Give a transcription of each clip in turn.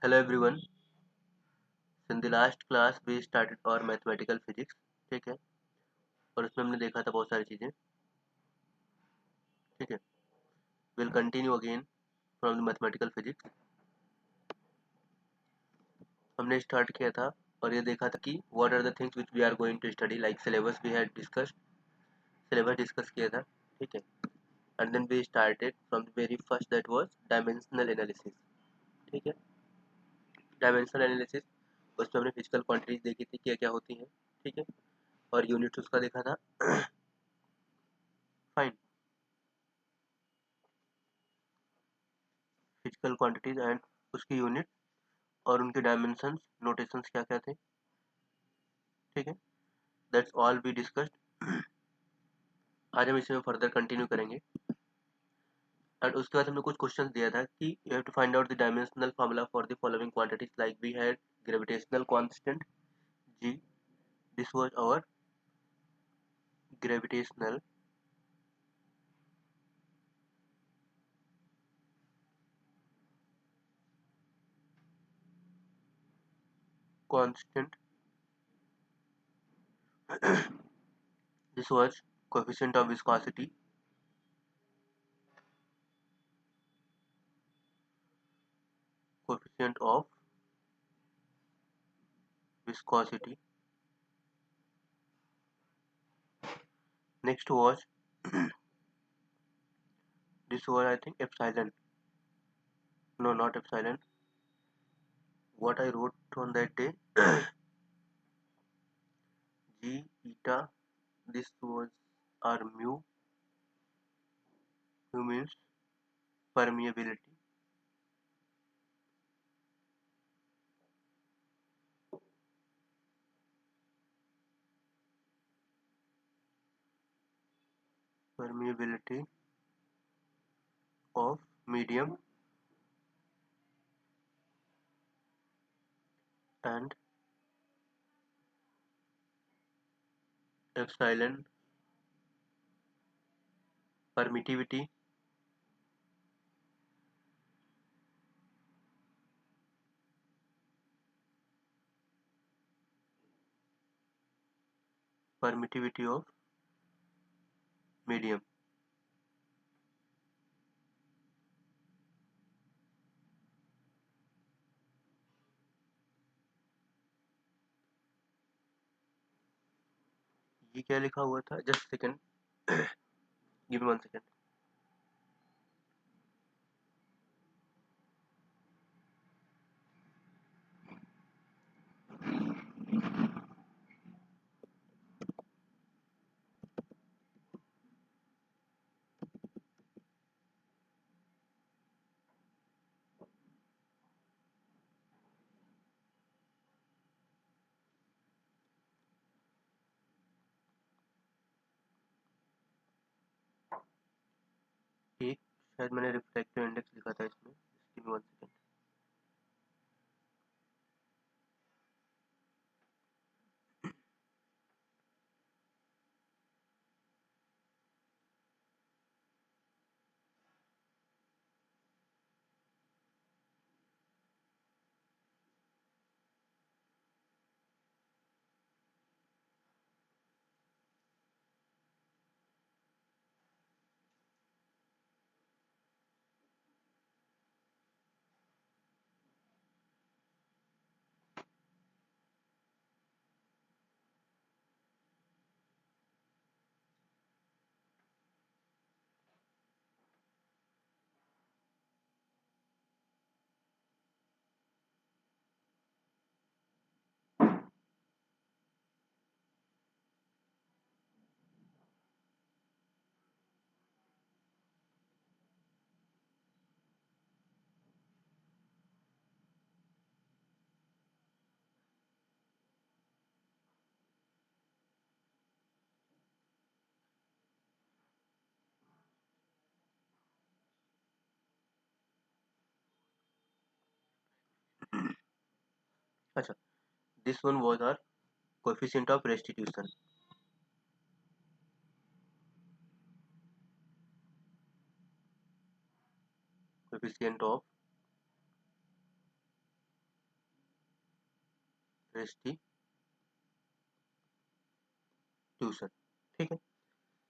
Hello everyone. So in the last class we started our mathematical physics. ठीक है, और उसमें हमने देखा था बहुत सारी चीज़ें. ठीक है, we'll continue again from the mathematical physics. हमने स्टार्ट किया था और ये देखा था कि what are the things which we are going to study, like syllabus we had discussed. syllabus discuss किया था. ठीक है, and then we started from the very first, that was dimensional analysis. ठीक है, dimensional analysis, उसमें हमने physical quantities देखी थी क्या क्या होती हैं. ठीक है, और यूनिट्स उसका देखा था. फाइन. फिजिकल क्वांटिटीज एंड उसकी यूनिट और उनके डायमेंशंस नोटेशंस क्या क्या थे. ठीक है, दैट्स ऑल वी डिस्कस्ड. आज हम इसे फर्दर कंटिन्यू करेंगे. एंड उसके बाद हमने कुछ क्वेश्चंस दिया था कि you have to find out the dimensional formula for the following quantities, like we had gravitational constant G. This was our gravitational constant. This was coefficient of viscosity. Coefficient of viscosity. Next was this was I think epsilon. No, not epsilon. What I wrote on that day, g eta. This was our mu. Mu means permeability. Permeability of medium, and epsilon permittivity. Permittivity of medium. ये क्या लिखा हुआ था? Just second, give me 1 second. एक शायद मैंने refractive index लिखा था इसमें. Give me 1 second. अच्छा, this one was our coefficient of restitution. Coefficient of restitution. ठीक है,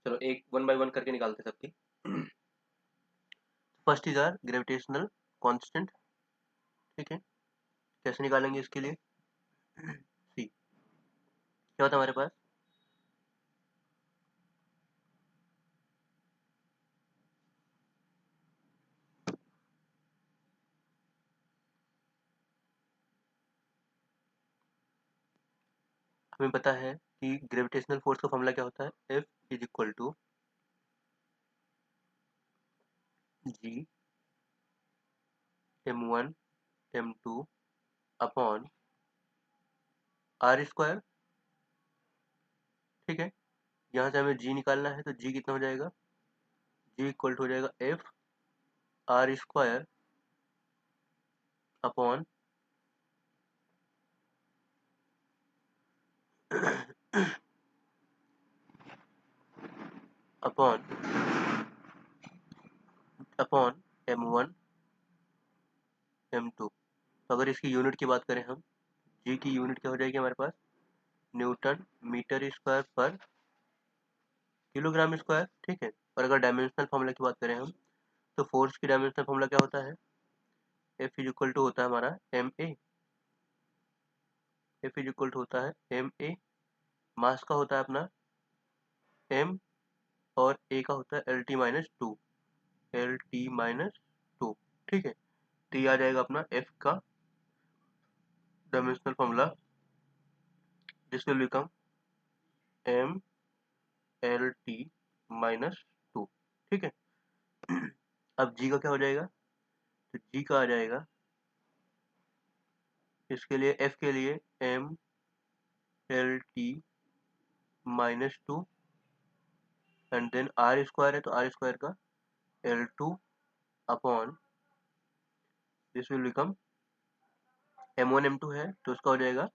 चलो एक 1 बाय 1 करके निकालते सबकी। First is our gravitational constant. ठीक है, कैसे निकालेंगे इसके लिए? सी क्या होता है हमारे पास? हमें पता है कि ग्रेविटेशनल फोर्स का फॉर्मूला क्या होता है? F is equal to G m1 m2 upon R square. ठीक है, यहाँ से हमें G निकालना है, तो G कितना हो जाएगा? G इक्वल टू हो जाएगा F R square upon upon upon m1 m2। तो अगर इसकी यूनिट की बात करें हम, G की यूनिट क्या हो जाएगी हमारे पास? न्यूटन मीटर स्क्वायर पर किलोग्राम स्क्वायर। ठीक है, और अगर डायमेंशनल फॉर्मूला की बात करें हम, तो फोर्स की डायमेंशनल फॉर्मूला क्या होता है? F इज इक्वल टू होता है हमारा M A. F is equal to होता है एम ए। मास का होता है अपना m, और a का होता है LT-2, LT-2। ठीक है, तो ये आ जाएगा अपना F का dimensional formula, this will become m LT-2। ठीक है, अब G का क्या हो जाएगा? तो G का आ जाएगा इसके लिए, F के लिए m LT-2 and then R square है, तो आर स्क्वायर का L2 upon this will become m1 m2 है, तो उसका हो जाएगा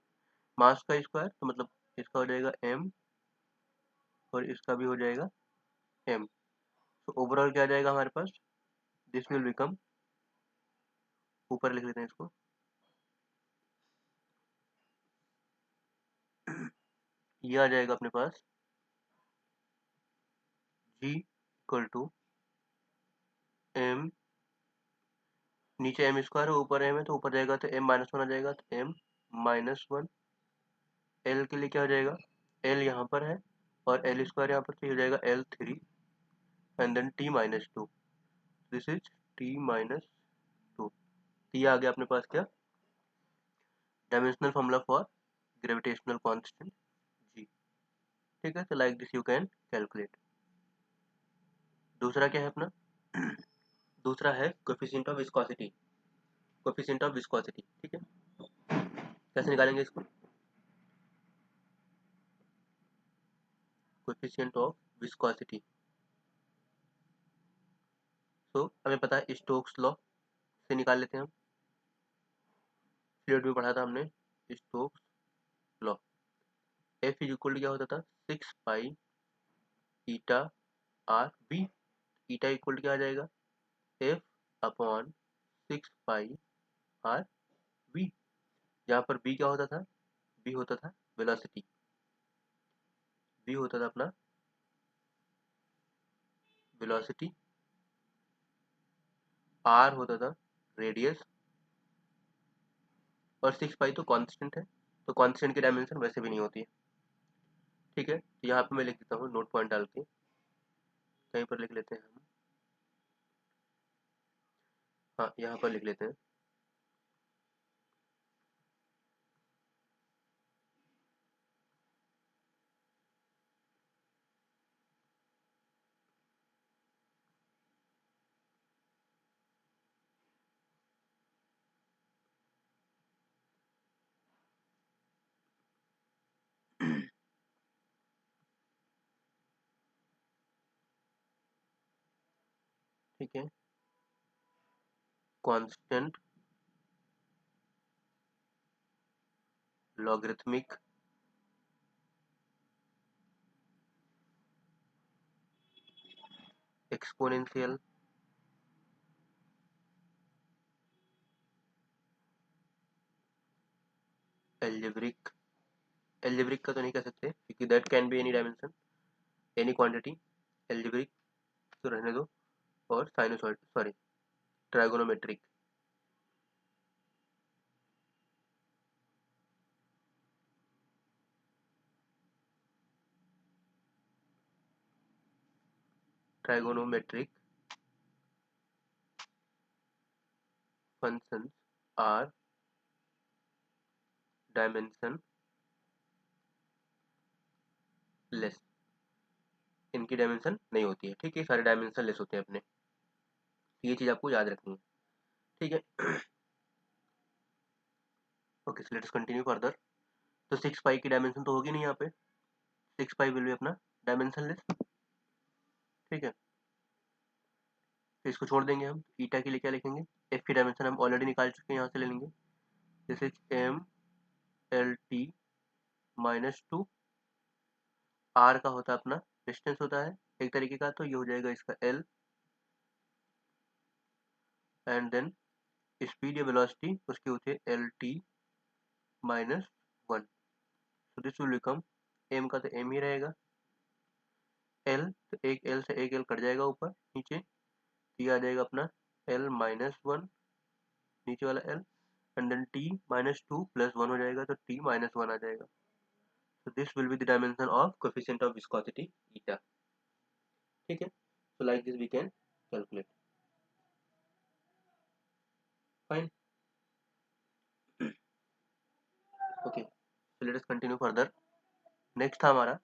मास का स्क्वायर, तो मतलब इसका हो जाएगा m और इसका भी हो जाएगा m। तो ओवरऑल क्या आ जाएगा हमारे पास? दिस विल बिकम, ऊपर लिख लेते हैं इसको, ये आ जाएगा अपने पास G इक्वल टू m, नीचे m स्क्वायर है, ऊपर m है, तो ऊपर जाएगा तो m-1 आ जाएगा, तो m-1। l के लिए क्या हो जाएगा? l यहाँ पर है और l स्क्वायर यहाँ पर, तो हो जाएगा L3 and then T-2, this is T-2। ये आ गया अपने पास क्या? Dimensional formula for gravitational constant G। ठीक है, तो like this you can calculate. दूसरा क्या है अपना? दूसरा है coefficient of viscosity. Coefficient of viscosity, ठीक है, कैसे निकालेंगे इसको? कोएफिशिएंट ऑफ विस्कोसिटी, तो हमें पता है स्टोक्स लॉ से निकाल लेते हैं हम, फ्लूइड में पढ़ा था हमने Stokes law. F is equal to क्या होता था? 6 pi eta R B. Eta equal to क्या आ जाएगा? F upon 6 pi R B, जहाँ पर बी क्या होता था? बी होता था वेलोसिटी, बी होता था अपना वेलोसिटी, आर होता था रेडियस, और 6 पाई तो कांस्टेंट है, तो कांस्टेंट की डायमेंशन वैसे भी नहीं होती है। ठीक है, तो यहाँ पे मैं लिख देता हूँ नोट पॉइंट डाल के, कहीं पर लिख लेते हैं हम, हाँ यहाँ पर लिख लेते हैं। ठीक है, constant logarithmic exponential algebraic algebraic का तो नहीं कह सकते क्योंकि that can be any dimension, any quantity. Algebraic तो रहने दो। और sinusoid, sorry, trigonometric. Trigonometric functions are dimension less. इनकी डायमेंशन नहीं होती है, ठीक है, सारे डायमेंशन लेस होते हैं अपने। ये चीज आपको याद रखनी है, ठीक है। Okay, so let's continue further. तो 6 पाई की डायमेंशन तो होगी नहीं यहाँ पे, 6 पाई विल बी अपना डायमेंशन लेस, ठीक है। तो इसको छोड़ देंगे हम, ईटा के लिए क्या लिखेंगे, एफ की डायमेंशन हम ऑलरेडी निकाल चुके हैं, यहाँ से ले लेंगे। This is M L T minus 2। R का होता है अपना डिस्टेंस होता है एक तरीके का, तो ये हो जाएगा इसका एल, एंड देन स्पीड या वेलोसिटी उसकी होती है L T minus 1। So this will become, M का तो एम ही रहेगा, एल तो एक एल से एक एल कट जाएगा ऊपर नीचे, तो ये आ जाएगा अपना एल माइनस 1 नीचे वाला L, and then T minus 2 plus 1 हो जाएगा, तो टी माइनस 1 आ जाएगा। so this will be the dimension of coefficient of viscosity eta, ठीक है। so like this we can calculate, fine। okay, so let us continue further। next था हमारा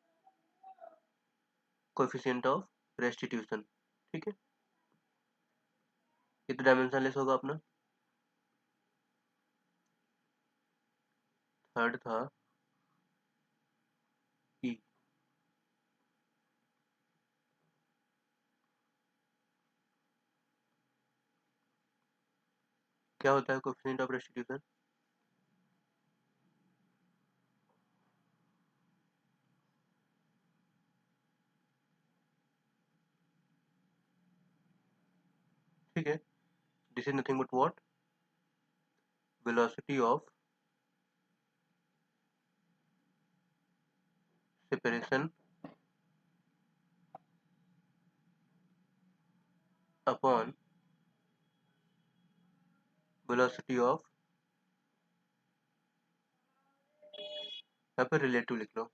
coefficient of restitution, ठीक है। ये तो डायमेंशनलेस होगा अपना। थर्ड था ई, क्या होता है कोएफिशिएंट ऑफ रेस्टिट्यूशन, ठीक है। This is nothing but what, velocity of separation upon velocity of, यहाँ पर रिलेटिव लिख लो,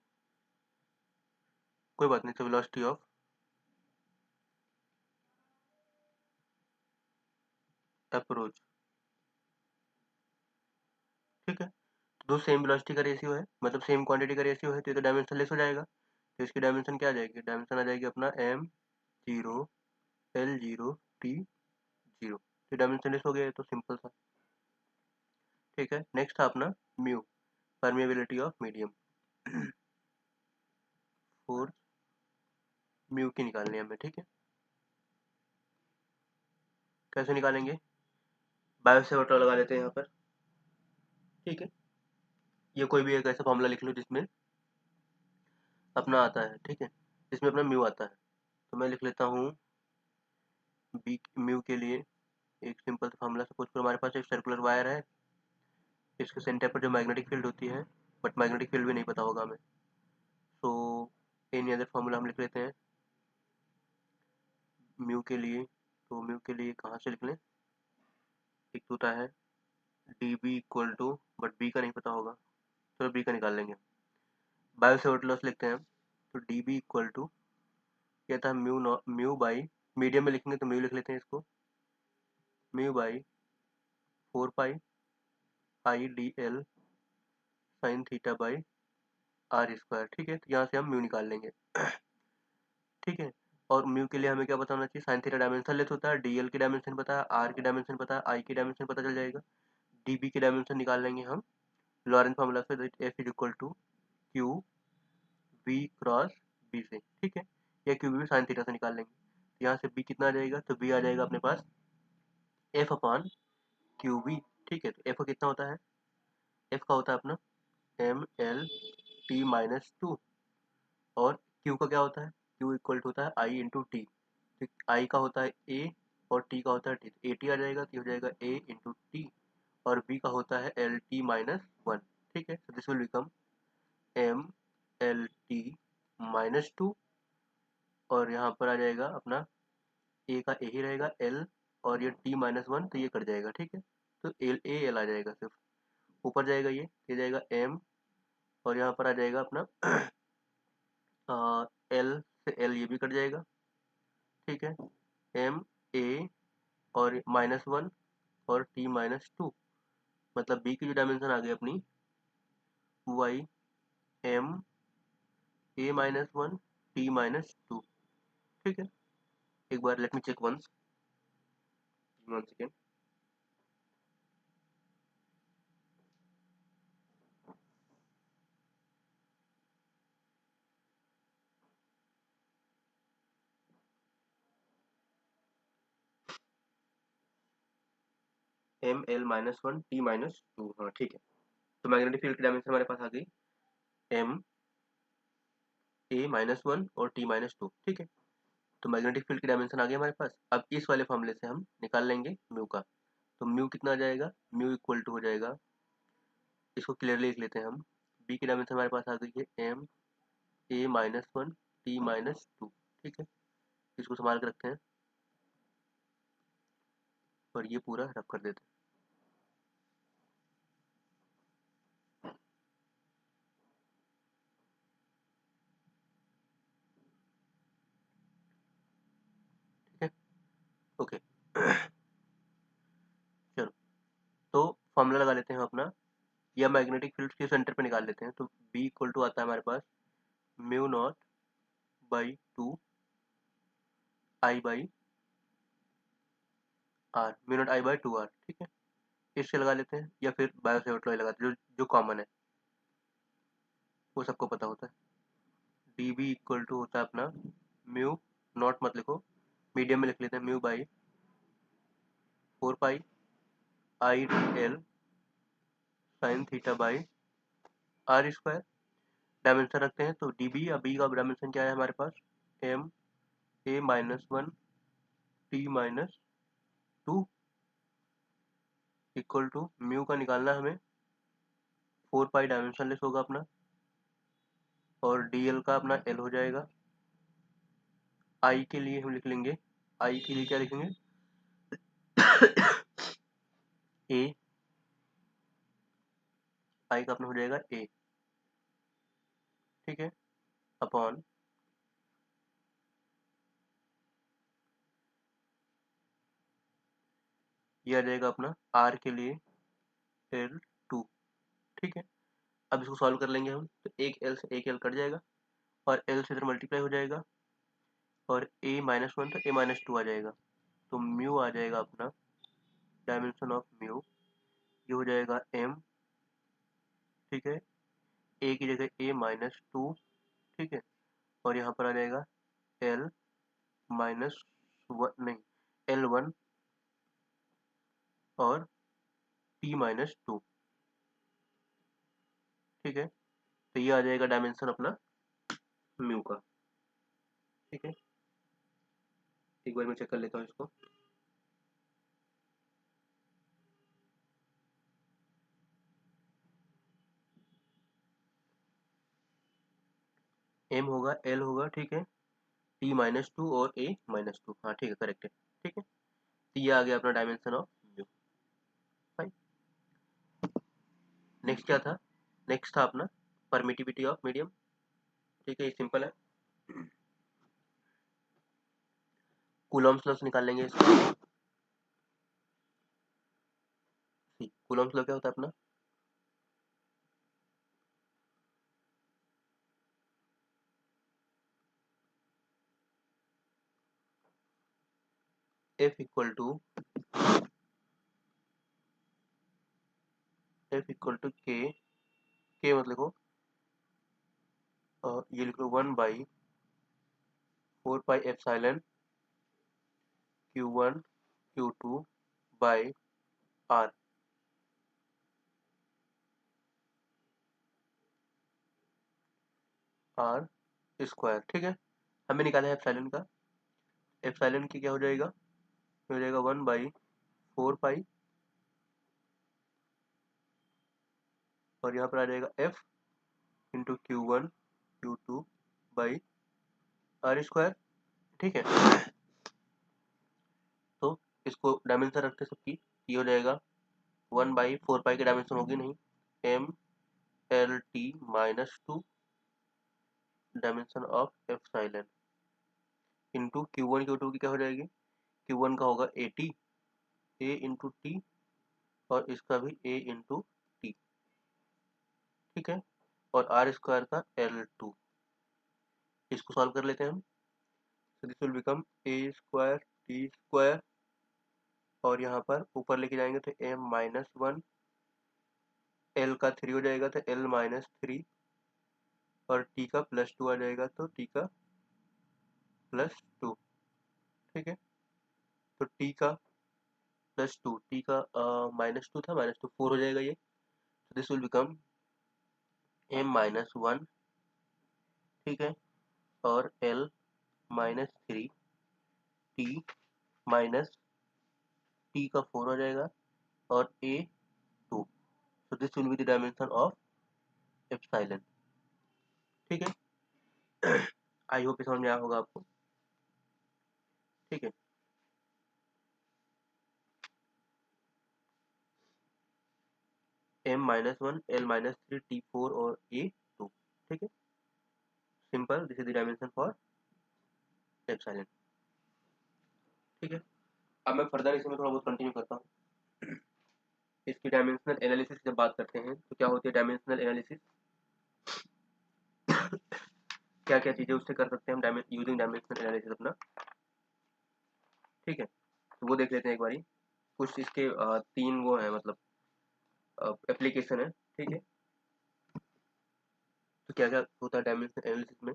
कोई बात नहीं, तो वेलोसिटी ऑफ अप्रोच, ठीक है। तो दो सेम वेलोसिटी का रेशियो है, मतलब सेम क्वांटिटी का रेशियो है, तो ये तो डायमेंशन लेस हो जाएगा। तो इसकी डायमेंशन क्या आ जाएगी, डायमेंशन आ जाएगी अपना M zero L zero T zero, तो डायमेंशन लेस हो गया है, तो सिंपल सा, ठीक है। नेक्स्ट था अपना mu, permeability of medium. Force mu की निकालनी है हमें, ठीक है। कैसे निकालेंगे, बायो सेवर्ट लगा लेते हैं यहाँ पर, ठीक है। ये कोई भी एक ऐसा फॉर्मूला लिख लो जिसमें अपना आता है, ठीक है, जिसमें अपना म्यू आता है। तो मैं लिख लेता हूँ बी म्यू के लिए एक सिंपल सा फॉर्मूला। सपोज करो हमारे पास एक सर्कुलर वायर है, इसके सेंटर पर जो मैग्नेटिक फील्ड होती है, बट मैग्नेटिक फील्ड भी नहीं पता होगा हमें, तो एनी अदर फॉर्मूला हम लिख लेते हैं म्यू के लिए। तो म्यू के लिए कहाँ से लिख लें, एक तो होता है D B equal to, but B का नहीं पता होगा, चलो बी का निकाल लेंगे। बायो सेवर्ट लॉस लिखते हैं हम, तो डी बी इक्वल टू क्या था, म्यू बाई, मीडियम में लिखेंगे तो म्यू लिख लेते हैं इसको, mu by 4 pi I D L sine theta by R square, ठीक है। तो यहाँ से हम म्यू निकाल लेंगे, ठीक है। और म्यू के लिए हमें क्या पता होना चाहिए, साइन थीटा डायमेंशन लेस होता है, डीएल की डायमेंशन पता है, आर की डायमेंशन पता है, आई की डायमेंशन पता चल जाएगा, डीबी की डायमेंशन निकाल लेंगे हम लॉरेंट फार्मूला से, F is equal to Q B cross B से, ठीक है। या क्यू बी साइन थीटा से निकाल लेंगे, तो यहाँ से बी कितना आ जाएगा, तो बी आ जाएगा अपने पास एफ अपॉन क्यू बी, ठीक है। तो एफ का कितना होता है, एफ का होता है अपना एम एल टी माइनस 2, और क्यू का क्या होता है, क्यू इक्वल टू होता है आई इंटू टी, आई का होता है ए और टी का होता है टी, तो ए टी आ जाएगा, तो हो जाएगा ए इंटू टी, और बी का होता है एल टी माइनस 1, ठीक है। तो this will become M L T -2 और यहाँ पर आ जाएगा अपना ए का ए ही रहेगा, एल और ये t-1 तो ये कट जाएगा, ठीक है। तो एल आ जाएगा, सिर्फ ऊपर जाएगा ये जाएगा एम और यहाँ पर आ जाएगा अपना एल से एल ये भी कट जाएगा, ठीक है। एम ए और -1 और t-2 मतलब बी की जो डायमेंशन आ गई अपनी वाई एम A-1 t-2, ठीक है। एक बार let me check once, 1 second. M-L-1 t-2, हाँ ठीक है। तो मैग्नेटिक फील्ड की डायमेंशन हमारे पास आ गई M A-1 और t-2, ठीक है। तो मैग्नेटिक फील्ड की डायमेंशन आ गई हमारे पास। अब इस वाले फॉर्मूले से हम निकाल लेंगे म्यू का। तो म्यू कितना आ जाएगा, म्यू इक्वल टू हो जाएगा, इसको क्लियरली लिख लेते हैं हम। बी की डायमेंशन हमारे पास आ गई है M A-1 t-2, ठीक है। इसको संभाल के रखते हैं और ये पूरा रब कर देते हैं। ठीक है, ओके। चलो, तो फॉर्मूला लगा लेते हैं हम अपना, या मैग्नेटिक फील्ड के सेंटर पे निकाल लेते हैं। तो बी इक्वल टू आता है हमारे पास mu naught by 2 I by R, mu naught I by 2 R, ठीक है। इससे लगा लेते हैं या फिर बायो सेवर्ट लॉ लगाते हैं, जो कॉमन है, वो सबको पता होता है। डी बी इक्वल टू होता है अपना म्यू नॉट मत लिखो, मीडियम में लिख लेते हैं, mu by 4 pi I L sine theta by R square. Dimension रखते हैं, तो डी बी या बी का डायमेंशन क्या है हमारे पास, M A-1 t-2 equal to mu का निकालना हमें 4 पाई डायमेंशनलेस होगा अपना, और डी एल का अपना एल हो जाएगा। आई के लिए हम लिख लेंगे, आई के लिए क्या लिखेंगे ए, आई का अपना हो जाएगा ए, ठीक है, अपॉन ये आ जाएगा अपना आर के लिए L2, ठीक है। अब इसको सॉल्व कर लेंगे हम, तो एक एल से एक एल कट जाएगा और एल से इधर मल्टीप्लाई हो जाएगा और A-1 तो A-2 आ जाएगा। तो म्यू आ जाएगा अपना डायमेंशन ऑफ म्यू, ये हो जाएगा m, ठीक है, a की जगह A-2, ठीक है, और यहाँ पर आ जाएगा L-1 नहीं L1 और t-2, ठीक है। तो ये आ जाएगा डायमेंशन अपना म्यू का, ठीक है। एक बार मैं चेक कर लेता हूँ इसको। m होगा, l होगा, ठीक है, t-2 और A-2, हाँ ठीक है, करेक्ट है, ठीक है। तो ये आ गया अपना dimension of mu. Fine, next क्या था, नेक्स्ट था अपना परमिटिविटी ऑफ मीडियम, ठीक है, ये सिंपल है। कूलॉम्स लॉ से निकाल लेंगे इसको। कूलॉम्स लॉ क्या होता है अपना, F इक्वल टू के मतलब लिखो, ये लिख लो 1/4 pi epsilon Q1 Q2 by R, R square, ठीक है। हमें निकाला है एप्सिलॉन का, एप्सिलॉन की क्या हो जाएगा, हो जाएगा 1/4 पाई और यहाँ पर आ जाएगा F into Q1 Q2 by R square. ठीक है, तो इसको डायमेंशन रखते सबकी, ये हो जाएगा 1/4 पाई की डायमेंशन होगी नहीं, MLT -2 dimension of epsilon into Q1 Q2 की क्या हो जाएगी, Q1 का होगा AT A इंटू टी, और इसका भी A इंटू टी। ठीक है, और R स्क्वायर का L2। इसको सॉल्व कर लेते हैं हम, तो this will become A square T square, और यहाँ पर ऊपर लेके जाएंगे तो M-1, L का 3 हो जाएगा तो L-3, और T का +2 आ जाएगा तो T का +2। ठीक है, तो T का +2, T का -2 था, -2 4 हो जाएगा ये, तो दिस विल बिकम M-1। ठीक है, और L-3, T माइनस T का 4 हो जाएगा, और A2। So this will be the dimension of epsilon. ठीक है, आई होप समझ में आया होगा आपको। ठीक है, M-1, L-3, T4 और A2। ठीक है, simple, this is the dimension for epsilon. ठीक है, अब मैं फर्दर इसमें थोड़ा बहुत कंटिन्यू करता हूँ। इसकी डायमेंशनल एनालिसिस जब बात करते हैं तो क्या होती है डायमेंशनल एनालिसिस, क्या क्या चीजें उससे कर सकते हैं हम यूजिंग डायमेंशनल एनालिसिस अपना। ठीक है, तो वो देख लेते हैं एक बारी। कुछ इसके 3 वो है, मतलब एप्लीकेशन है। ठीक है, तो क्या क्या होता है डायमेंशनल एनालिसिस में।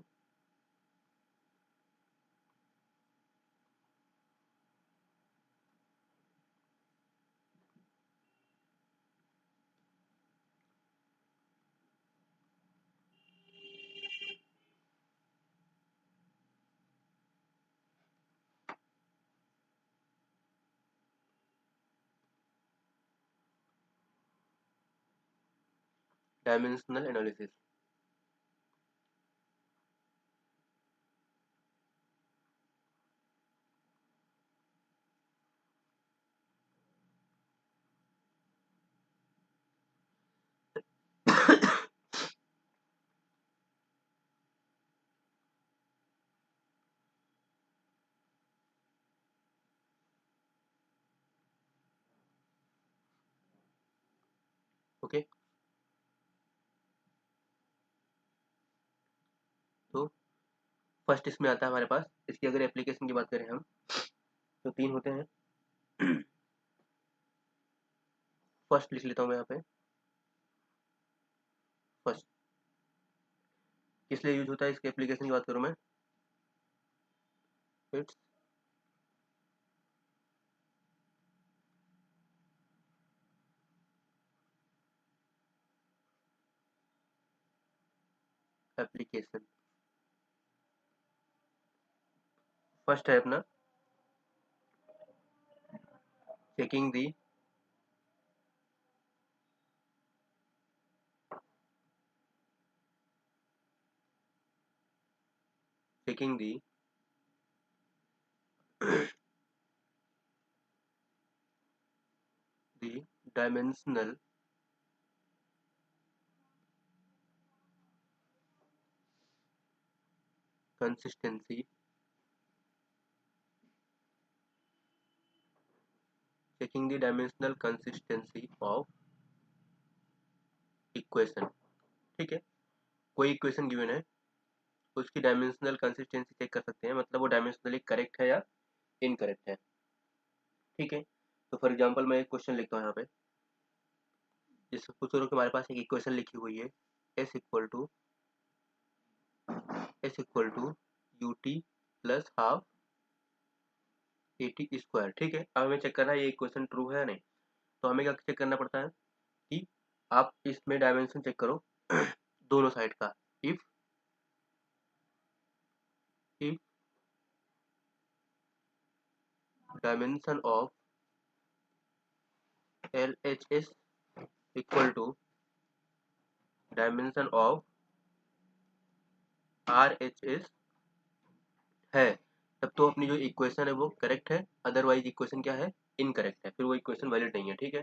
Dimensional analysis, okay. तो फर्स्ट इसमें आता है हमारे पास, इसकी अगर एप्लीकेशन की बात करें हम तो 3 होते हैं। फर्स्ट लिख लेता हूँ मैं यहाँ पे। फर्स्ट किस लिए यूज होता है, इसके एप्लीकेशन की बात करूँ मैं, इट्स एप्लीकेशन। फर्स्ट है अपना checking the checking the the dimensional consistency, checking the dimensional consistency of equation। ठीक है, कोई इक्वेशन गिवन है तो उसकी डायमेंशनल कंसिस्टेंसी चेक कर सकते हैं, मतलब वो डायमेंशनली करेक्ट है या इनकरेक्ट है। ठीक है, तो फॉर एग्जांपल मैं एक क्वेश्चन लिखता हूँ यहाँ पे, जिससे कुछ और हमारे पास एक इक्वेशन लिखी हुई है, s equal to U T plus half A T square. ठीक है, अब हमें चेक करना है ये इक्वेशन ट्रू है या नहीं। तो हमें क्या चेक करना पड़ता है कि आप इसमें डायमेंशन चेक करो दोनों साइड का। If if dimension of L H S equal to dimension of RHS है, तब तो अपनी जो इक्वेशन है वो करेक्ट है, अदरवाइज इक्वेशन क्या है, इनकरेक्ट है, फिर वो इक्वेशन वैलिड नहीं है। ठीक है,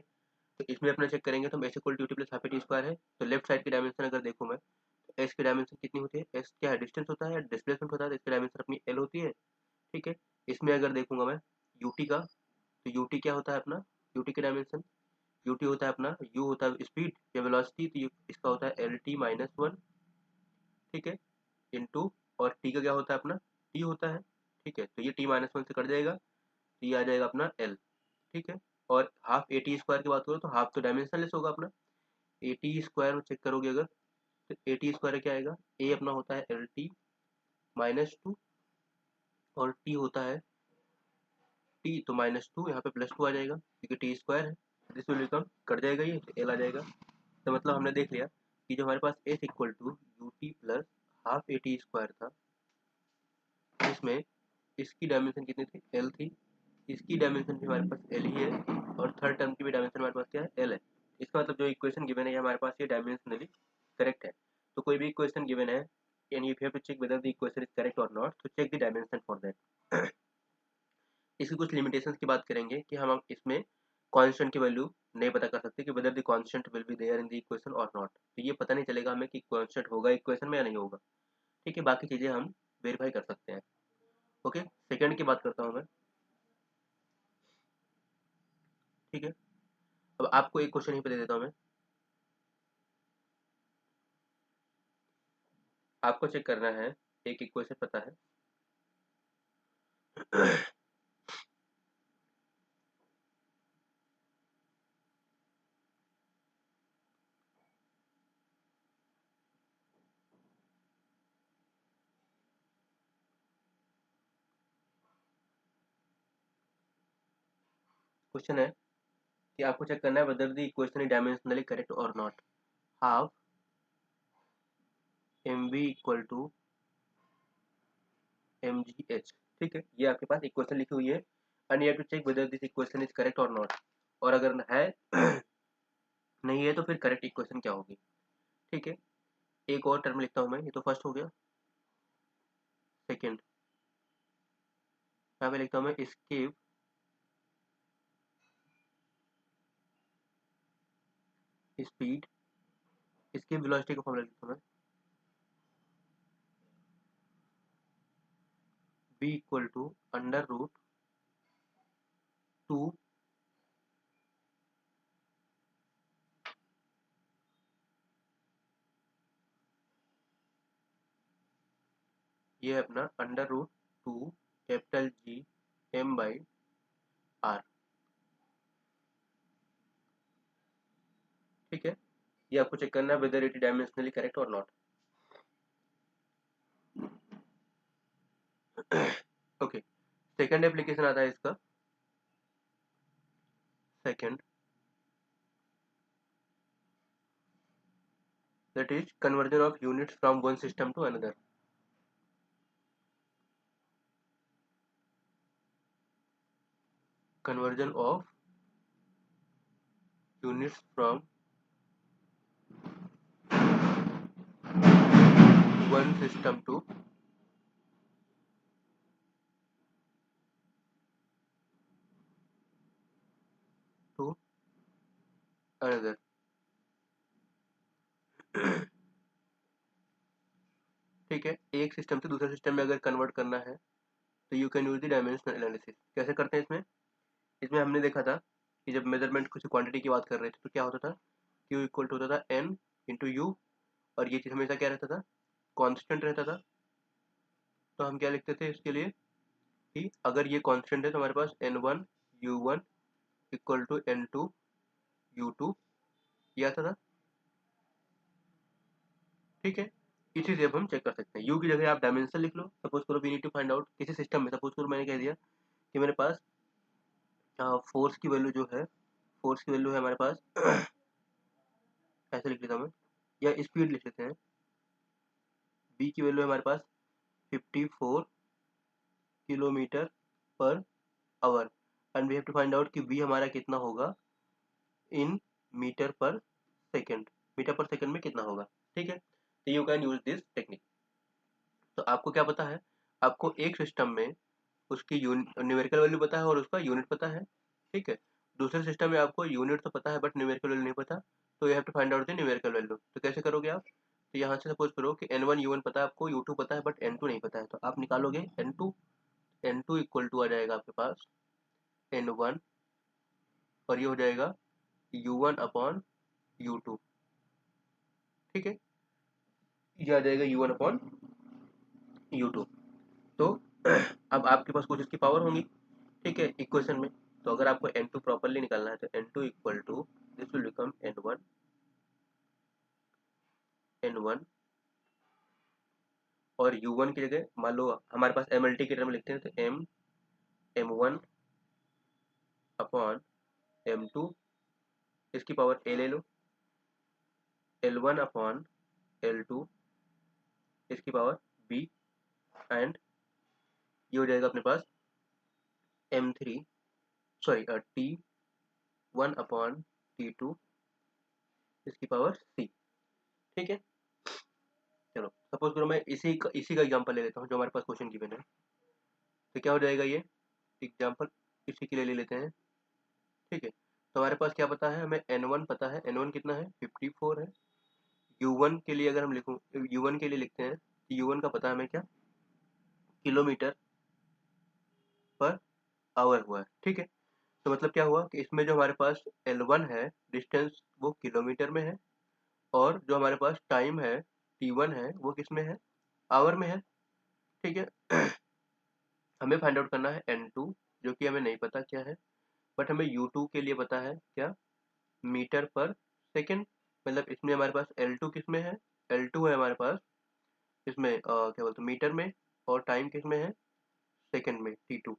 तो इसमें अपना चेक करेंगे तो S equal to T plus half A T square है, तो लेफ्ट साइड की डायमेंशन अगर देखूँ मैं, तो एस की डायमेंशन कितनी होती है, एस क्या है, डिस्टेंस होता है, डिस्प्लेसमेंट होता है, तो इसकी डायमेंशन अपनी एल होती है। ठीक है, इसमें अगर देखूंगा मैं यूटी का, तो यूटी क्या होता है अपना, यूटी की डायमेंशन, यूटी होता है अपना, यू होता है स्पीड या वेलोसिटी, तो इसका होता है एल टी माइनस वन। ठीक है, इंटू, और टी का क्या होता है अपना, टी होता है। ठीक है, तो ये टी माइनस वन से कट जाएगा, टी आ जाएगा अपना एल। ठीक है, और हाफ ए टी स्क्वायर की बात करो तो हाफ तो डायमेंशनलेस होगा अपना, ए टी स्क्वायर चेक करोगे अगर, तो ए टी स्क्वायर क्या आएगा, ए अपना होता है एल टी माइनस टू, और टी होता है टी, तो माइनस टू, यहाँ पे प्लस टू आ जाएगा क्योंकि टी स्क्वायर है, दिस विल बिकम, कट जाएगा ये, एल आ जाएगा। तो मतलब हमने देख लिया कि जो हमारे पास S equal to U T plus half A T square था, इसमें इसकी डायमेंशन कितनी थी, एल थी, इसकी डायमेंशन भी हमारे पास एल ही है, और थर्ड टर्म की भी डायमेंशन हमारे पास क्या है, एल है। इसका मतलब जो इक्वेशन गिवन है हमारे पास ये डायमेंशनली करेक्ट है। तो कोई भी इक्वेशन गिवन है and if you have to check whether the equation is correct or not, so check the dimension for that। इसकी कुछ लिमिटेशंस की बात करेंगे कि हम इसमें कांस्टेंट की वैल्यू नहीं पता कर सकते कि whether the constant will be there in the equation or not, तो ये पता नहीं चलेगा हमें कि कांस्टेंट होगा इक्वेशन में या नहीं होगा। ठीक है, बाकी चीजें हम वेरीफाई कर सकते हैं। ओके, सेकंड की बात करता हूँ मैं। ठीक है, अब आपको एक क्वेश्चन ही पे दे देता हूँ मैं, आपको चेक करना है, एक इक्वेशन पता है। क्वेश्चन है कि आपको चेक करना है whether the equation is dimensionally correct or not। Half M V equal to M G H. ठीक है, ये आपके पास इक्वेशन लिखी हुई है, and you have to check whether this equation is correct or not, और अगर है नहीं है तो फिर करेक्ट इक्वेशन क्या होगी। ठीक है, एक और टर्म लिखता हूँ मैं, ये तो फर्स्ट हो गया। सेकंड, यहाँ पे लिखता हूँ मैं एस्केप स्पीड, एस्केप वेलोसिटी का फॉर्मूला लिखता हूँ मैं, v equal to under root two ये है अपना under root two capital G M by R. ठीक है, ये आपको चेक करना है वेदर इट डायमेंशनली करेक्ट और नॉट। ओके, सेकंड एप्लीकेशन आता है इसका। Second, that is conversion of units from one system to another। conversion of units from one system to another। ठीक है, एक सिस्टम से दूसरे सिस्टम में अगर कन्वर्ट करना है तो you can use the dimensional analysis. कैसे करते हैं इसमें, इसमें हमने देखा था कि जब मेजरमेंट कुछ क्वांटिटी की बात कर रहे थे तो क्या होता था, क्यू इक्वल टू होता था एन इंटू यू, और ये चीज़ हमेशा क्या रहता था, कांस्टेंट रहता था। तो हम क्या लिखते थे इसके लिए कि अगर ये कांस्टेंट है तो हमारे पास N one U one equal to N two U two, ये आता था। ठीक है, इसी से अब हम चेक कर सकते हैं, यू की जगह आप डायमेंशन लिख लो। सपोज करो we need to find out किसी सिस्टम में, सपोज करो मैंने कह दिया कि मेरे पास फोर्स की वैल्यू जो है, फोर्स की वैल्यू है हमारे पास ऐसे लिख लेता हूँ मैं, या स्पीड लिख लेते हैं, बी की वैल्यू है हमारे पास 54 kilometre per hour, and we have to find out कि वी हमारा कितना होगा in metre per second, metre per second में कितना होगा। ठीक है, तो you can use this technique. तो आपको क्या पता है, आपको एक सिस्टम में उसकी न्यूमेरिकल वैल्यू पता है और उसका यूनिट पता है, ठीक है। दूसरे सिस्टम में आपको यूनिट तो पता है बट न्यूमेरिकल वैल्यू नहीं पता, तो you have to find out the numerical value. तो कैसे करोगे आप, तो यहाँ से सपोज करो कि n1 u1 पता है आपको, u2 पता है बट n2 नहीं पता है, तो आप निकालोगे n2, n2 इक्वल टू आ जाएगा आपके पास n1 और ये हो जाएगा u1 अपॉन u2, ठीक है, ये आ जाएगा u1 अपॉन u2। तो अब आपके पास कुछ इसकी पावर होंगी, ठीक है, इक्वेशन में। तो अगर आपको n2 प्रॉपर्ली निकालना है तो n2 equal to this will become n1 और u1 की जगह मान लो हमारे पास mlt के टर्म लिखते हैं, तो m1 अपॉन m2, इसकी पावर a ले लो, l1 अपॉन l2, इसकी पावर b, एंड ये हो जाएगा अपने पास m3 sorry t1 upon t2, इसकी पावर c, ठीक है। चलो सपोज करो मैं इसी का एग्जांपल ले लेता हूँ जो हमारे पास क्वेश्चन गिवन है, तो क्या हो जाएगा ये एग्जांपल इसी के लिए ले लेते हैं, ठीक है। तो हमारे पास क्या पता है, हमें n1 पता है, n1 कितना है 54 है। u1 के लिए अगर हम लिखूँ, u1 के लिए लिखते हैं, u1 का पता है हमें क्या, किलोमीटर पर आवर हुआ है, ठीक है। तो मतलब क्या हुआ कि इसमें जो हमारे पास L1 है डिस्टेंस वो किलोमीटर में है, और जो हमारे पास टाइम है T1 है वो किस में है, आवर में है, ठीक है। हमें फाइंड आउट करना है N2 जो कि हमें नहीं पता क्या है, बट हमें U2 के लिए पता है क्या, मीटर पर सेकेंड। मतलब इसमें हमारे पास L2 किस में है, L2 है हमारे पास इसमें क्या बोलते हैं मीटर में, और टाइम किस में है सेकेंड में T2,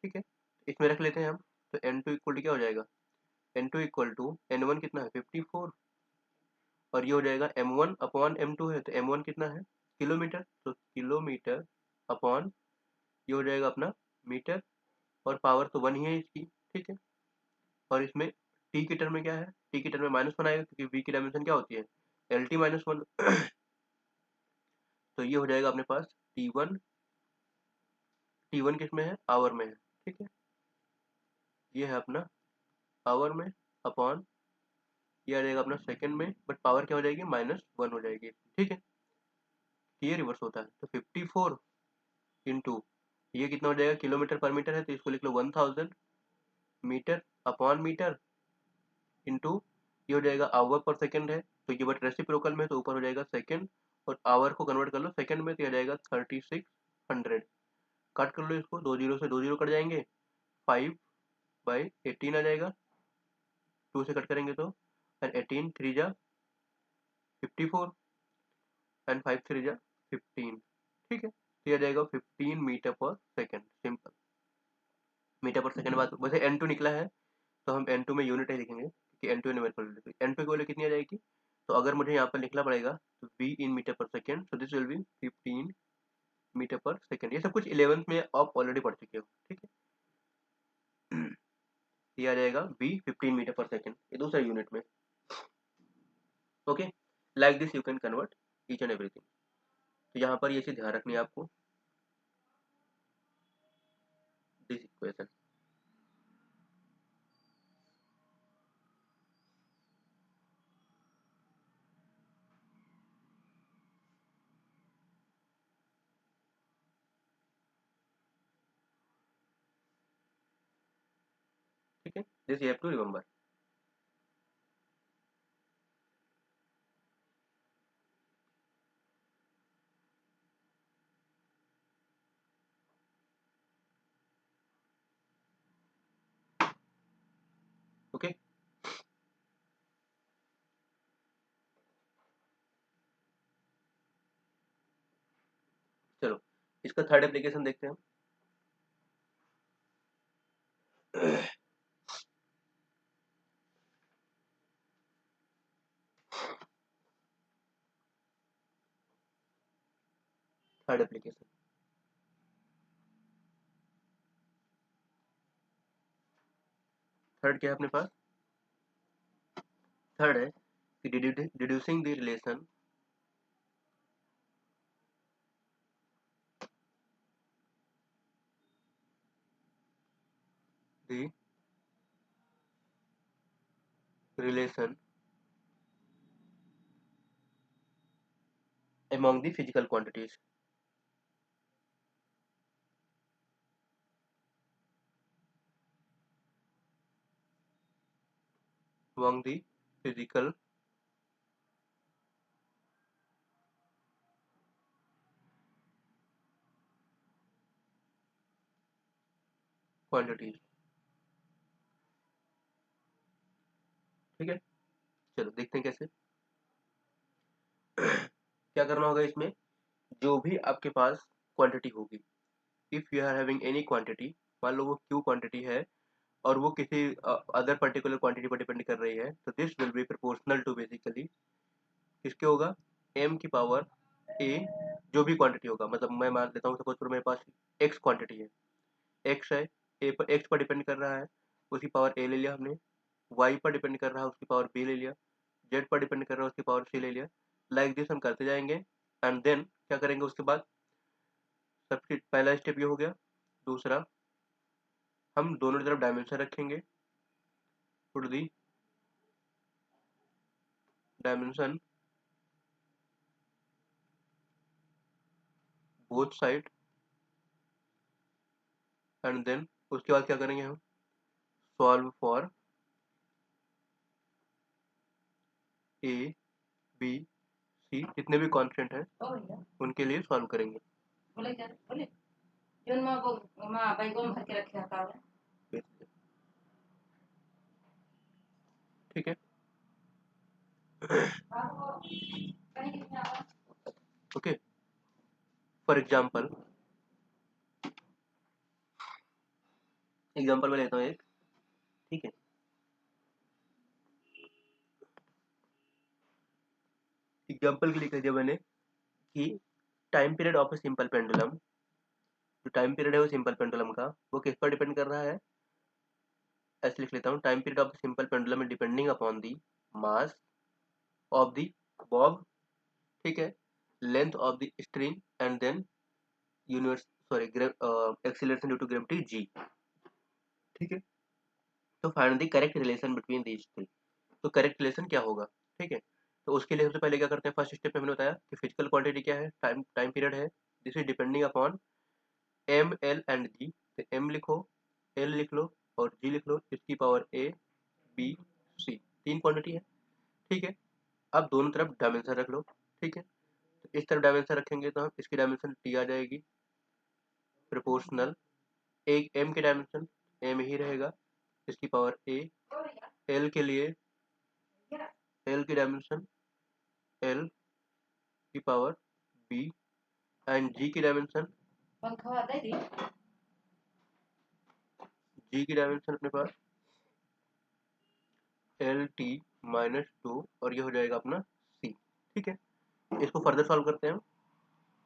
ठीक है। इसमें रख लेते हैं हम, तो N2 इक्वल टू क्या हो जाएगा, N2 इक्वल टू N1 कितना है 54, और ये हो जाएगा M1 अपॉन M2 है, तो M1 कितना है किलोमीटर, तो किलोमीटर अपॉन ये हो जाएगा अपना मीटर, और पावर तो 1 ही है इसकी, ठीक है। और इसमें टी की टर्म में क्या है, टी की टर्म में माइनस वन आएगा क्योंकि वी की डायमेंशन क्या होती है LT-1। तो ये हो जाएगा अपने पास T1, T1 किस में है आवर में है, ठीक है, ये है अपना आवर में, अपॉन ये आ जाएगा अपना सेकंड में, बट पावर क्या हो जाएगी -1 हो जाएगी, ठीक है। ये रिवर्स होता है, तो 54 इंटू ये कितना हो जाएगा किलोमीटर पर मीटर है, तो इसको लिख लो 1000 मीटर अपॉन मीटर इंटू ये हो जाएगा आवर पर सेकंड है, तो ये बट रेसिप्रोकल में, तो ऊपर हो जाएगा सेकंड, और आवर को कन्वर्ट कर लो सेकंड में, तो ये आ जाएगा 3600। काट कर लो इसको, 2 जीरो से 2 जीरो कट जाएंगे, 5/18 आ जाएगा, 2 से कट करेंगे तो, एंड 18 3 जा 54 एंड 5 3 जा 15, ठीक है। तो ये आ जाएगा 15 metre per second, simple. Metre per second बाद वैसे n2 निकला है, तो हम n2 में यूनिट ही लिखेंगे क्योंकि n2 न्यूमेरिकल वैल्यू, n2 की वैल्यू कितनी आ जाएगी, तो अगर मुझे यहाँ पर लिखना पड़ेगा तो v in metre per second, so this will be 15 metre per second. ये सब कुछ 11th में आप ऑलरेडी पढ़ चुके हो, ठीक है। ये आ जाएगा v 15 मीटर पर सेकंड, ये दूसरा यूनिट में, okay. Like this you can convert each and everything. तो यहाँ पर ये चीज ध्यान रखनी है आपको, दिस इक्वेशन, ठीक है, this you have to remember. Okay, चलो इसका थर्ड एप्लीकेशन देखते हैं हम। थर्ड एप्लीकेशन, थर्ड क्या है अपने पास, थर्ड है कि deducing the relation the relation among the physical quantities. Among the physical quantities. ठीक है, चलो देखते हैं कैसे। क्या करना होगा इसमें, जो भी आपके पास क्वांटिटी होगी, if you are having any quantity, मान लो वो क्यू क्वांटिटी है और वो किसी अदर पर्टिकुलर क्वांटिटी पर डिपेंड कर रही है, तो this will be proportional to basically किसके होगा, m की पावर a, जो भी क्वांटिटी होगा, मतलब मैं मान लेता हूँ सपोज मेरे पास x क्वांटिटी है, x है, x पर डिपेंड कर रहा है, उसकी पावर a ले लिया हमने, y पर डिपेंड कर रहा है उसकी पावर b ले लिया, z पर डिपेंड कर रहा है उसकी पावर c ले लिया, लाइक दिस हम करते जाएंगे। एंड देन क्या करेंगे उसके बाद, सबसे पहला स्टेप ये हो गया। दूसरा, हम दोनों तरफ डायमेंशन रखेंगे, put the dimension both side, and then उसके बाद क्या करेंगे हम, solve for A B C, जितने भी कॉन्स्टेंट है उनके लिए सॉल्व करेंगे। ठीक है, ओके। फॉर एग्जाम्पल मैं लेता हूँ एक, ठीक है, एग्जाम्पल के लिए कह दिया मैंने कि time period of a simple pendulum, जो टाइम पीरियड है वो सिंपल पेंडुलम का, वो किस पर डिपेंड कर रहा है, ऐसे लिख लेता हूँ, time period of simple pendulum is depending upon the mass of the bob, ठीक है, length of the string, and then universe sorry acceleration due to gravity g, ठीक है। तो find the correct relation between these three, तो correct relation क्या होगा, ठीक है। तो उसके लिए सबसे पहले क्या करते हैं, फर्स्ट स्टेप में मैंने बताया कि फिजिकल क्वांटिटी क्या है, टाइम पीरियड है, this is depending upon M L and G, तो एम लिखो, एल लिख लो और जी लिख लो, इसकी पावर ए बी सी, तीन क्वांटिटी है, ठीक है। अब दोनों तरफ डायमेंशन रख लो, ठीक है, तो इस तरफ डायमेंशन रखेंगे तो हम इसकी डायमेंशन टी आ जाएगी, प्रोपोर्शनल एक एम के डायमेंशन एम ही रहेगा, इसकी पावर ए, एल के लिए एल की डायमेंशन एल की पावर बी, एंड जी की डायमेंशन अपने पास एल टी माइनस टू, और ये हो जाएगा अपना सी, ठीक है। इसको फर्दर सॉल्व करते हैं,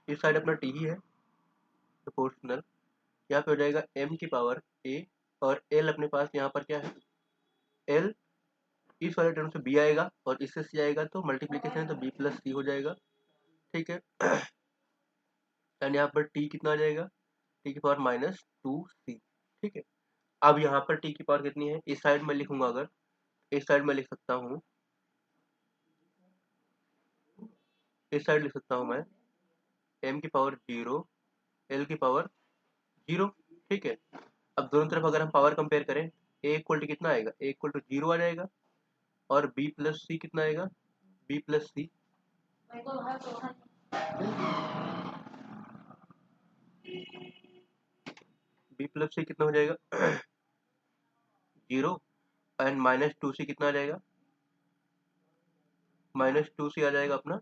इस साइड अपना टी ही है प्रोपोर्शनल, यहाँ पे हो जाएगा m की पावर a, और l अपने पास यहाँ पर क्या है, l इस वाले टर्म से b आएगा और इससे c आएगा, तो मल्टीप्लीकेशन है तो b प्लस सी हो जाएगा, ठीक है। एंड यहाँ पर t कितना आ जाएगा, t की पावर माइनस टू सी, ठीक है। अब यहाँ पर t की पावर कितनी है, इस साइड में लिखूंगा, अगर इस साइड में लिख सकता हूँ, इस साइड लिख सकता हूँ मैं m की पावर जीरो, l की पावर जीरो, ठीक है। अब दोनों तरफ अगर हम पावर कंपेयर करें, a इक्वल टू कितना आएगा, a इक्वल टू जीरो आ जाएगा, और b प्लस सी कितना आएगा, b प्लस सी, b प्लस सी कितना हो जाएगा, जीरो, एंड माइनस टू सी कितना आ जाएगा, माइनस टू सी आ जाएगा अपना,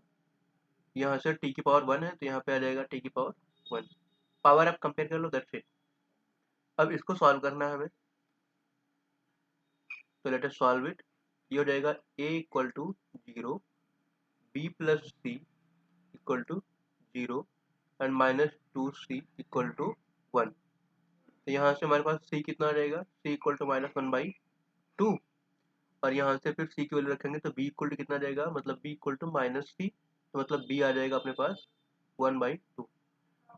यहाँ से t की पावर वन है तो यहाँ पे आ जाएगा t की पावर वन, पावर आप कंपेयर कर लो, दैट्स इट। अब इसको सॉल्व करना है हमें, तो लेट अस सॉल्व इट। ये हो जाएगा a equal to zero, b plus C equal to zero, and minus two C equal to one, तो यहाँ से हमारे पास c कितना आ जाएगा, c equal to minus one by two, और यहाँ से फिर c की वैल्यू रखेंगे तो b इक्वल टू कितना आ जाएगा, मतलब b इक्वल टू माइनस सी, तो मतलब b आ जाएगा अपने पास वन बाई टू।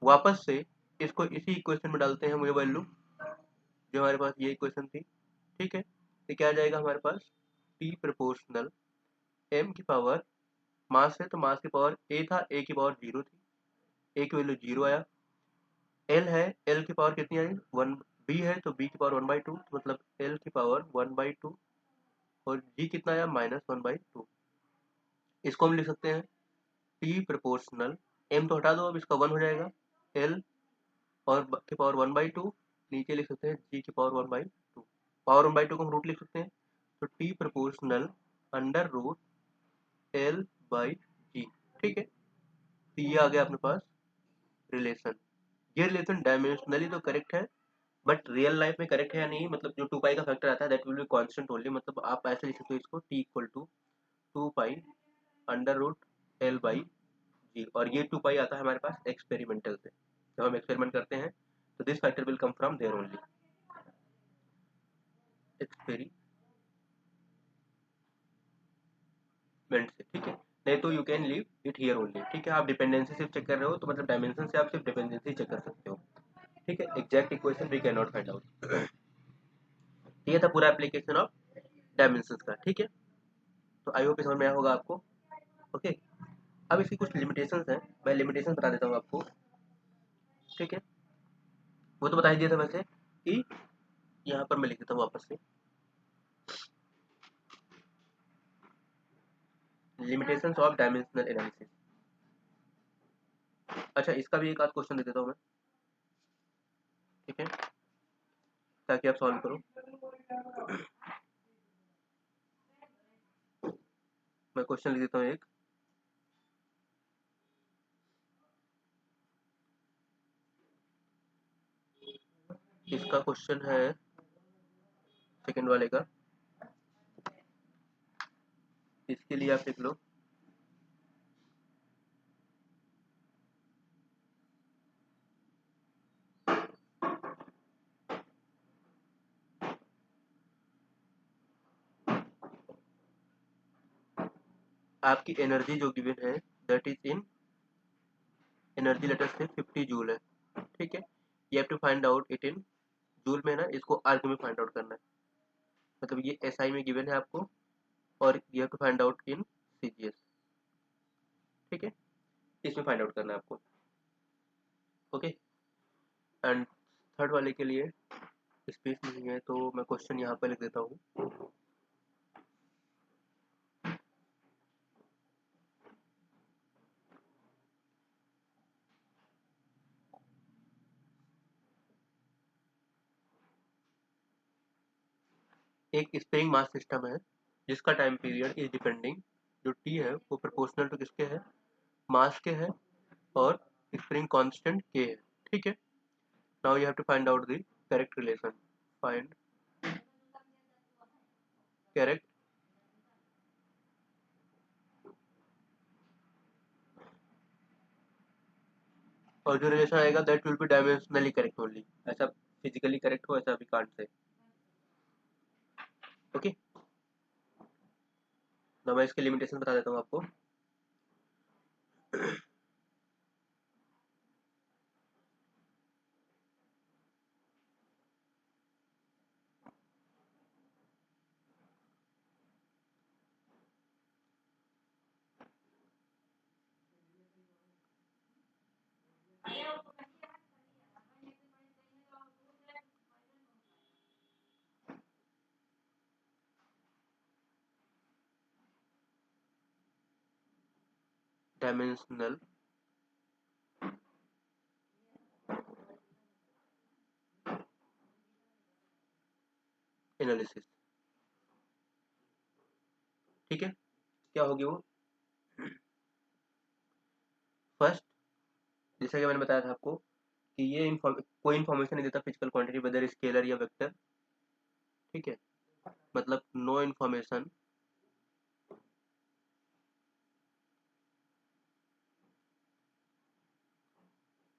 वापस से इसको इसी इक्वेशन में डालते हैं, मुझे वैल्यू जो हमारे पास ये इक्वेशन थी, ठीक है। तो क्या आ जाएगा हमारे पास, P प्रोपोर्शनल m की पावर, मास है तो मास की पावर a था, a की पावर 0 थी, a की वैल्यू 0 आया। l है, l की पावर कितनी आई 1, b है तो b की पावर 1/2, तो मतलब l की पावर 1/2, और g कितना आया -1/2। इसको हम लिख सकते हैं p प्रोपोर्शनल, m तो हटा दो, अब इसका 1 हो जाएगा, l और की पावर 1/2, नीचे लिख सकते हैं g की पावर 1/2, पावर 1/2 को हम रूट लिख सकते हैं, तो t proportional under root l by g, ठीक है। तो ये आ गया अपने पास रिलेशन। ये रिलेशन डायमेंशनली तो करेक्ट है, बट रियल लाइफ में करेक्ट है या नहीं, मतलब जो 2 पाई का फैक्टर आता है that will be constant only, मतलब आप ऐसे लिख सकते हो इसको, t equal to 2 pi under root l by G, और ये 2 पाई आता है हमारे पास एक्सपेरिमेंटल से, जब हम एक्सपेरिमेंट करते हैं तो this factor will come from there only, experiment से, ठीक है। नहीं तो you can leave it here only, ठीक है। आप डिपेंडेंसी सिर्फ चेक कर रहे हो तो मतलब डायमेंशन से आप सिर्फ डिपेंडेंसी चेक कर सकते हो, ठीक है। Exact equation we cannot find out. ये था पूरा एप्लीकेशन ऑफ डायमेंशंस का, ठीक है। तो आई होप समझ में आया होगा आपको, ओके। अब इसकी कुछ लिमिटेशंस हैं, मैं लिमिटेशन बता देता हूँ आपको, ठीक है। वो तो बता ही दिया था वैसे, कि यहाँ पर मैं लिख देता हूँ वापस से, लिमिटेशंस ऑफ डायमेंशनल एनालिसिस। अच्छा, इसका भी एक आध क्वेश्चन दे देता हूँ मैं, ठीक है, ताकि आप सॉल्व करो। मैं क्वेश्चन लिख देता हूँ एक, इसका क्वेश्चन है सेकंड वाले का, इसके लिए आप लिख लो, आपकी एनर्जी जो गिवन है that is in energy letter से 50 जूल है, ठीक है। You have to find out it in joule में ना, इसको आर्ग में फाइंड आउट करना है, मतलब ये एसआई में गिवन है आपको, और you have to find out in CGS, ठीक है। इसमें फाइंड आउट करना है आपको, ओके। एंड थर्ड वाले के लिए स्पेस नहीं है तो मैं क्वेश्चन यहाँ पर लिख देता हूँ, एक स्प्रिंग मास सिस्टम है जिसका टाइम पीरियड इज डिपेंडिंग, जो टी है वो प्रोपोर्शनल टू किसके है, मास के है, और स्प्रिंग कांस्टेंट के है, ठीक है। Now you have to find out the correct relation, find correct, और जो रिलेशन आएगा that will be dimensionally correct only, ऐसा फिजिकली करेक्ट हो ऐसा भी कांट से, ओके। ना मैं इसके लिमिटेशन बता देता हूँ आपको, डायमेंशनल एनालिसिस, ठीक है। क्या होगी वो, फर्स्ट, जैसा कि मैंने बताया था आपको कि ये कोई इन्फॉर्मेशन नहीं देता फिजिकल क्वांटिटी वेदर स्केलर या वेक्टर, ठीक है। मतलब no information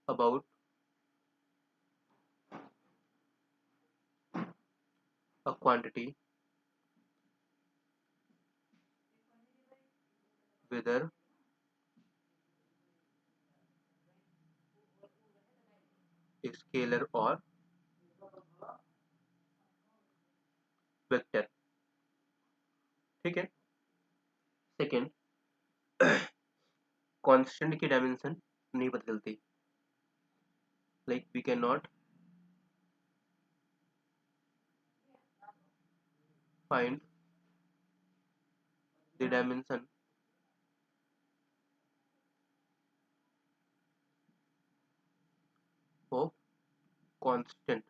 about a quantity whether scalar और वेक्टर, ठीक है। सेकेंड, कांस्टेंट की डायमेंशन नहीं बदलती, like we cannot find the dimension of constant,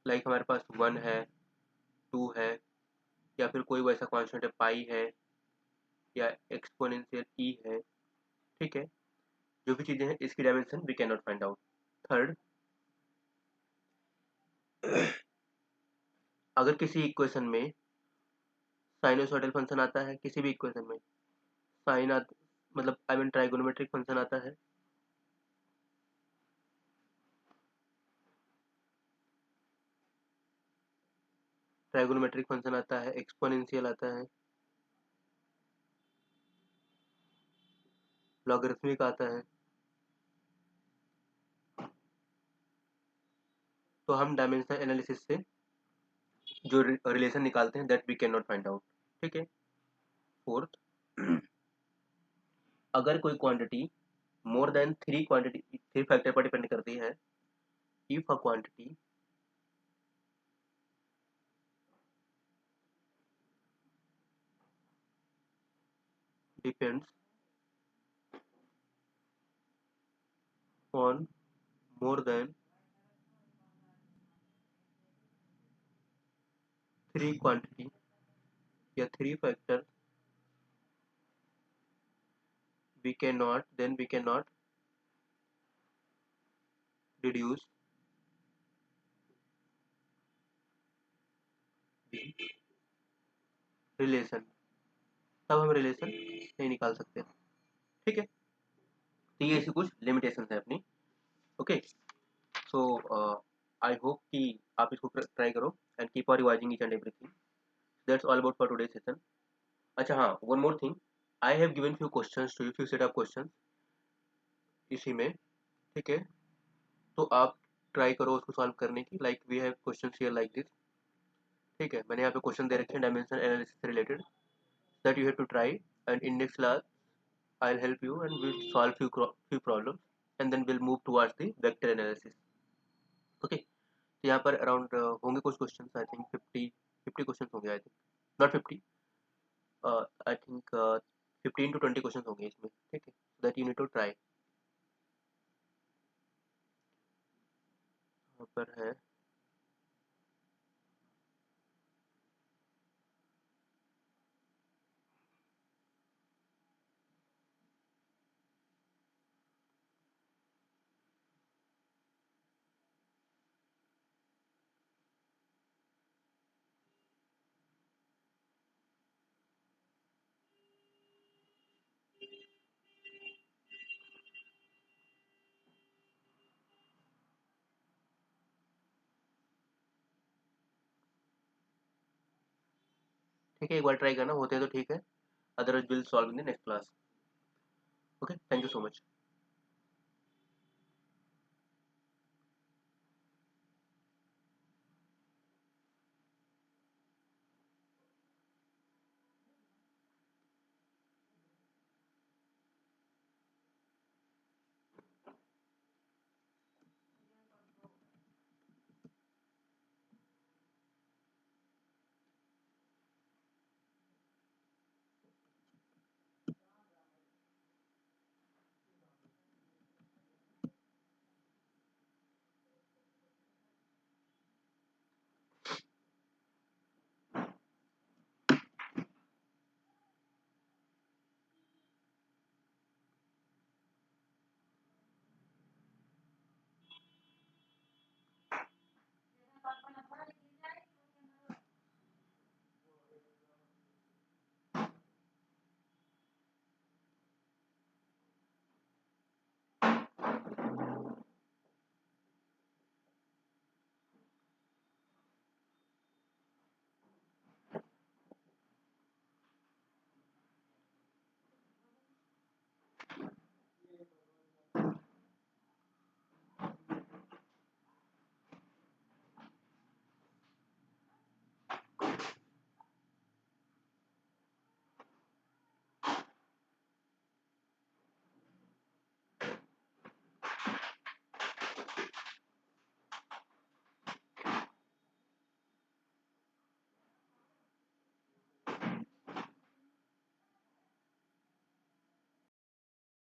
like हमारे पास 1 है, 2 है, या फिर कोई वैसा कांस्टेंट है, पाई है या एक्सपोनेंशियल ई है, ठीक है। जो भी चीजें हैं इसकी dimension we cannot find out. Third, अगर किसी इक्वेशन में साइनोसॉइडल फंक्शन आता है, किसी भी इक्वेशन में मतलब आई मीन ट्राइगोनोमेट्रिक फंक्शन आता है, ट्राइगोनोमेट्रिक फंक्शन आता है, एक्सपोनेंशियल आता है, लॉगरिथमिक आता है, तो हम डायमेंशनल एनालिसिस से जो रिलेशन निकालते हैं that we cannot find out, ठीक है। फोर्थ, अगर कोई क्वांटिटी मोर देन 3 फैक्टर पर डिपेंड करती है, if a quantity depends on more than 3 quantity या 3 factor, then we cannot deduce the relation, तब हम रिलेशन नहीं निकाल सकते, ठीक है। तो ये ऐसी कुछ लिमिटेशन है अपनी, ओके। सो आई होप कि आप इसको ट्राई करो and keep on revising each and everything. That's all about for today session. अच्छा हाँ, one more thing, I have given few questions to you, few set of questions इसी में, ठीक है। तो आप ट्राई करो उसको सॉल्व करने की, like we have questions here like this, ठीक है। मैंने यहाँ पे क्वेश्चन दे रखे हैं डायमेंशन एनालिसिस से related, that you have to try, and in next class I'll help you and we'll solve few problems and then we'll move towards the vector analysis, okay। तो यहाँ पर अराउंड होंगे कुछ question, I think 50 question होंगे, I think not 50, I think 15 to 20 question होंगे इसमें, ठीक है। That you need to try. यहाँ पर है ठीक है, एक बार ट्राई करना, होते हैं तो ठीक है, otherwise will solve in the next class, okay. Thank you so much.